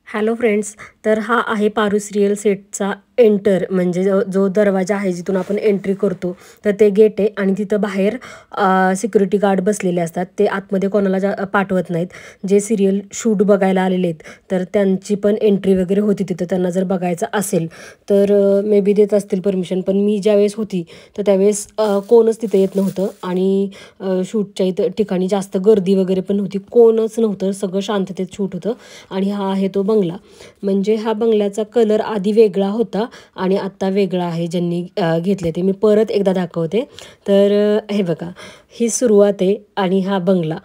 Hello friends, तर हा आहे पारू सिरियल सेटचा एंटर म्हणजे जो दरवाजा आहे जिथून आपण एंट्री करतो. तर ते गेट आहे आणि तिथं बाहेर सिक्युरिटी गार्ड बसलेले असतात. ते आतमध्ये कोणाला पाठवत नाहीत. जे सिरियल शूट बघायला आलेले आहेत तर त्यांची पण एंट्री वगैरे होती तिथं. त्यांना जर बघायचं असेल तर मे बी देत असतील परमिशन. पण मी ज्यावेळेस होती तर त्यावेळेस कोणच तिथं येत नव्हतं आणि शूटच्या इथं ठिकाणी जास्त गर्दी वगैरे पण नव्हती, कोणच नव्हतं, सगळं शांततेत शूट होतं. आणि हा आहे तो बंगला. म्हणजे हा बंगल्याचा कलर आधी वेगळा होता आणि आत्ता वेगळा आहे. ज्यांनी घेतले ते मी परत एकदा दाखवते. तर हे बघा, ही सुरुवात आहे आणि हा बंगला.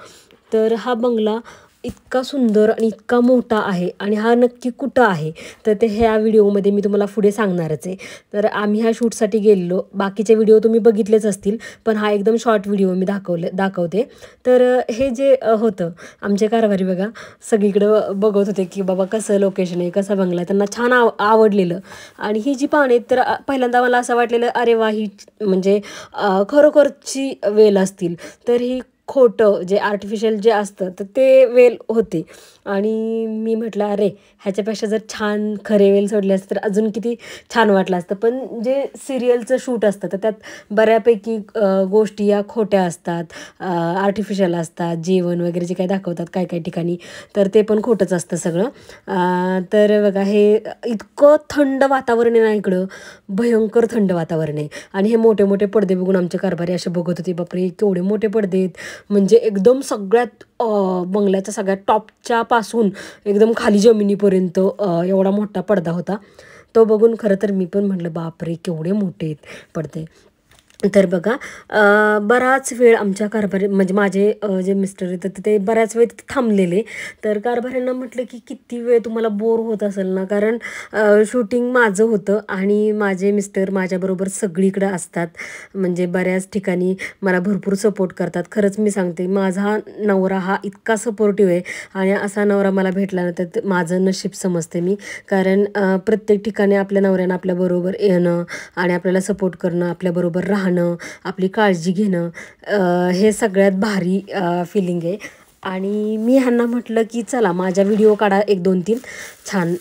तर हा बंगला इतका सुंदर आणि इतका मोठा आहे आणि हा नक्की कुठं आहे तर ते ह्या व्हिडिओमध्ये मी तुम्हाला पुढे सांगणारच आहे. तर आम्ही ह्या शूटसाठी गेलेलो. बाकीचे व्हिडिओ तुम्ही बघितलेच असतील, पण हा एकदम शॉर्ट व्हिडिओ मी दाखवते. तर हे जे होतं, आमचे कारभारी बघा सगळीकडं बघत होते की बाबा कसं लोकेशन आहे, कसा बंगला आहे. त्यांना छान आवडलेलं. आणि ही जी पानं आहेत तर पहिल्यांदा मला असं वाटलेलं अरे वा, ही म्हणजे खरोखरची वेल असतील. तर ही खोटं जे आर्टिफिशियल जे असतं तर ते वेल होते. आणि मी म्हटलं अरे, ह्याच्यापेक्षा जर छान खरे वेल सोडले असते तर अजून किती छान वाटलं असतं. पण जे सिरियलचं शूट असतं तर त्यात बऱ्यापैकी गोष्टी या खोट्या असतात, आर्टिफिशियल असतात. जेवण वगैरे जे काही दाखवतात काय काय ठिकाणी तर ते पण खोटंच असतं सगळं. तर बघा, हे इतकं थंड वातावरण आहे ना इकडं, भयंकर थंड वातावरण आहे. आणि हे मोठे मोठे पडदे बघून आमचे कारभारी असे बघत होते, बापरे केवढे मोठे पडदे आहेत. म्हणजे एकदम सगळ्यात बंगल्याच्या सगळ्यात टॉपच्या पासून एकदम खाली जमिनीपर्यंत एवढा मोठा पडदा होता. तो बघून खरं तर मी पण म्हटलं बापरे केवढे मोठे आहेत पडदे. तर बघा, बराच वेळ आमच्या कारभारी म्हणजे माझे जे मिस्टर येतात ते बऱ्याच वेळ तिथे थांबलेले. तर कारभाऱ्यांना म्हटलं की किती वेळ तुम्हाला बोर होत असेल ना, कारण शूटिंग माझं होतं आणि माझे मिस्टर माझ्याबरोबर सगळीकडे असतात. म्हणजे बऱ्याच ठिकाणी मला भरपूर सपोर्ट करतात. खरंच मी सांगते, माझा नवरा हा इतका सपोर्टिव्ह आहे आणि असा नवरा मला भेटला ना तर माझं नशीब समजते मी. कारण प्रत्येक ठिकाणी आपल्या नवऱ्यानं आपल्याबरोबर येणं आणि आपल्याला सपोर्ट करणं, आपल्याबरोबर राहणं, आपली काळजी घेणं, हे सगळ्यात भारी फिलिंग आहे. आणि मी ह्यांना म्हटलं की चला माझ्या व्हिडिओ काढा 1-2-3 छान,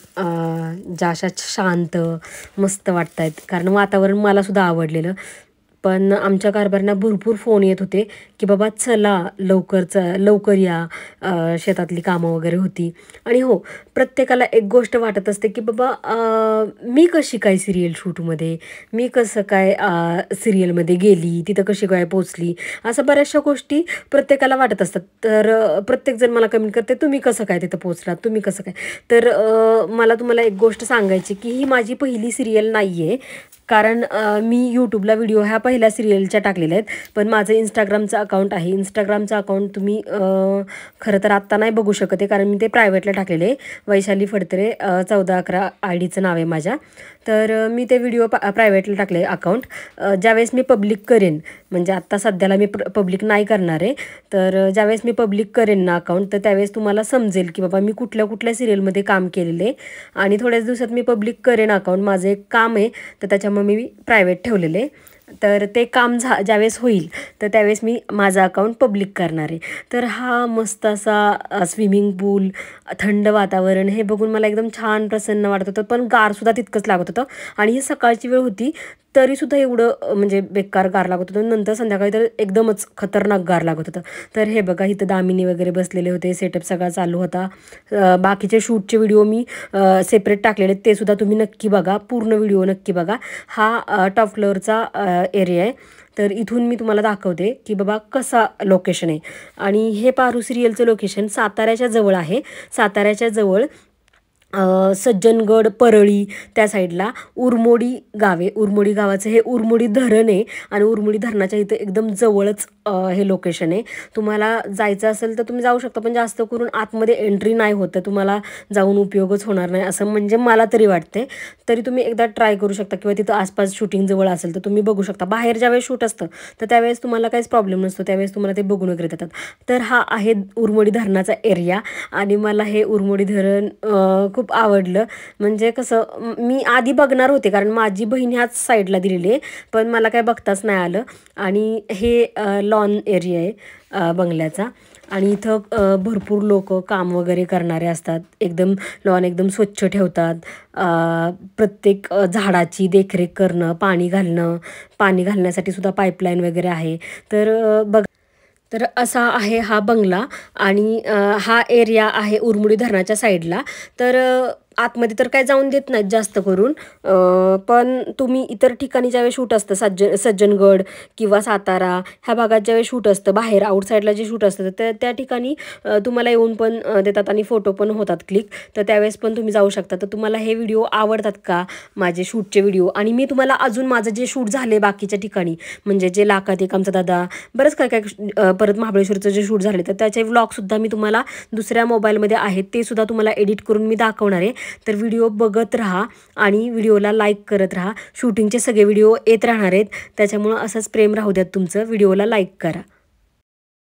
ज्या अशा शांत मस्त वाटत आहेत. कारण वातावरण मलासुद्धा आवडलेलं. पण आमच्या कारभाऱ्यांना भरपूर फोन येत होते की बाबा चला लवकर या, शेतातली कामं वगैरे होती. आणि हो, प्रत्येकाला एक गोष्ट वाटत असते की बाबा मी कशी काय सिरियल शूटमध्ये, मी कसं काय सिरियलमध्ये गेली, तिथं कशी काय पोचली, असं बऱ्याचशा गोष्टी प्रत्येकाला वाटत असतात. तर प्रत्येकजण मला कमेंट करते तुम्ही कसं काय तिथं पोचलात, तुम्ही कसं काय. तर मला तुम्हाला एक गोष्ट सांगायची की ही माझी पहिली सिरियल नाही आहे. कारण मी यूट्यूबला व्हिडिओ ह्या पहिल्या सिरियलच्या टाकलेल्या आहेत. पण माझं इंस्टाग्रामचं अकाउंट आहे. इंस्टाग्रामचं अकाउंट तुम्ही खरं तर आत्ता नाही बघू शकत आहे, कारण मी ते प्रायव्हेटला टाकलेले आहे. वैशाली फडतरे 1411 आय डीचं नाव आहे माझ्या. तर मी ते व्हिडिओ प्रायव्हेटला टाकले अकाउंट. ज्यावेळेस मी पब्लिक करेन, म्हणजे आत्ता सध्याला मी पब्लिक नाही करणार आहे. तर ज्यावेळेस मी पब्लिक करेन ना अकाउंट, तर त्यावेळेस तुम्हाला समजेल की बाबा मी कुठल्या कुठल्या सिरियलमध्ये काम केलेलं आहे. आणि थोड्याच दिवसात मी पब्लिक करेन अकाउंट. माझं एक काम आहे तर त्याच्यामुळे मी प्रायव्हेट ठेवलेलं आहे. तर ते काम ज्यावेळेस होईल तर त्यावेळेस मी माझं अकाउंट पब्लिक करणार आहे. तर हा मस्त असा स्विमिंग पूल, थंड वातावरण हे बघून मला एकदम छान प्रसन्न वाटत होतं. पण गारसुद्धा तितकंच लागत होतं. आणि ही सकाळची वेळ होती तरीसुद्धा एवढं म्हणजे बेकार गार लागत होतं. नंतर संध्याकाळी तर एकदमच खतरनाक गार लागत होतं. तर हे बघा, इथं दामिनी वगैरे बसलेले होते, सेटअप सगळा चालू होता. बाकीचे शूटचे व्हिडिओ मी सेपरेट टाकलेले, ते सुद्धा तुम्ही नक्की बघा, पूर्ण व्हिडिओ नक्की बघा. हा टॉप फ्लोअरचा एरिया आहे. तर इथून मी तुम्हाला दाखवते की बाबा कसा लोकेशन आहे. आणि हे पारू सिरियलचं लोकेशन साताऱ्याच्या जवळ आहे. साताऱ्याच्या जवळ सज्जनगड, परळी त्या साईडला उरमोडी गावे, उरमोडी गावाचं हे उरमोडी धरण आहे. आणि उरमोडी धरणाच्या इथं एकदम जवळच हे लोकेशन आहे. तुम्हाला जायचं असेल तर तुम्ही जाऊ शकता, पण जास्त करून आतमध्ये एंट्री नाही होतं, तुम्हाला जाऊन उपयोगच होणार नाही असं म्हणजे मला तरी वाटते. तरी तुम्ही एकदा ट्राय करू शकता, किंवा तिथं आसपास शूटिंग जवळ असेल तर तुम्ही बघू शकता. बाहेर ज्यावेळेस शूट असतं तर त्यावेळेस तुम्हाला काहीच प्रॉब्लेम नसतो, त्यावेळेस तुम्हाला ते बघून वगैरे देतात. तर हा आहे उरमोडी धरणाचा एरिया. आणि मला हे उरमोडी धरण खूप आवडलं. म्हणजे कसं, मी आधी बघणार होते कारण माझी बहीण ह्याच साईडला दिलेली आहे, पण मला काय बघताच नाही आलं. आणि हे लॉन एरिया आहे बंगल्याचा. आणि इथं भरपूर लोक काम वगैरे करणारे असतात. एकदम लॉन एकदम स्वच्छ ठेवतात. प्रत्येक झाडाची देखरेख करणं, पाणी घालण्यासाठी सुद्धा पाईपलाईन वगैरे आहे. तर असा आहे हा बंगला. आणि हा एरिया आहे उरमुडी धरणाच्या साईडला. तर आतमध्ये तर काय जाऊन देत नाहीत जास्त करून. पण तुम्ही इतर ठिकाणी ज्यावेळी शूट असतं, सज्जनगड किंवा सातारा ह्या भागात ज्यावेळी शूट असतं, बाहेर आउटसाईडला जे शूट असतं, तर त्या ठिकाणी तुम्हाला येऊन पण देतात आणि फोटो पण होतात क्लिक. तर त्यावेळेस पण तुम्ही जाऊ शकता. तर तुम्हाला हे व्हिडिओ आवडतात का, माझे शूटचे व्हिडिओ? आणि मी तुम्हाला अजून माझं जे शूट झाले बाकीच्या ठिकाणी, म्हणजे जे लाखात एक आमचा दादा, बरंच काय काय, परत महाबळेश्वरचं जे शूट झाले, तर त्याचे व्लॉगसुद्धा मी तुम्हाला दुसऱ्या मोबाईलमध्ये आहेत, ते सुद्धा तुम्हाला एडिट करून मी दाखवणार आहे. तर व्हिडिओ बघत राहा आणि व्हिडिओला लाईक करत राहा. शूटिंगचे सगळे व्हिडिओ येत राहणार आहेत, त्याच्यामुळं असंच प्रेम राहू द्यात तुमचं. व्हिडिओला लाईक करा.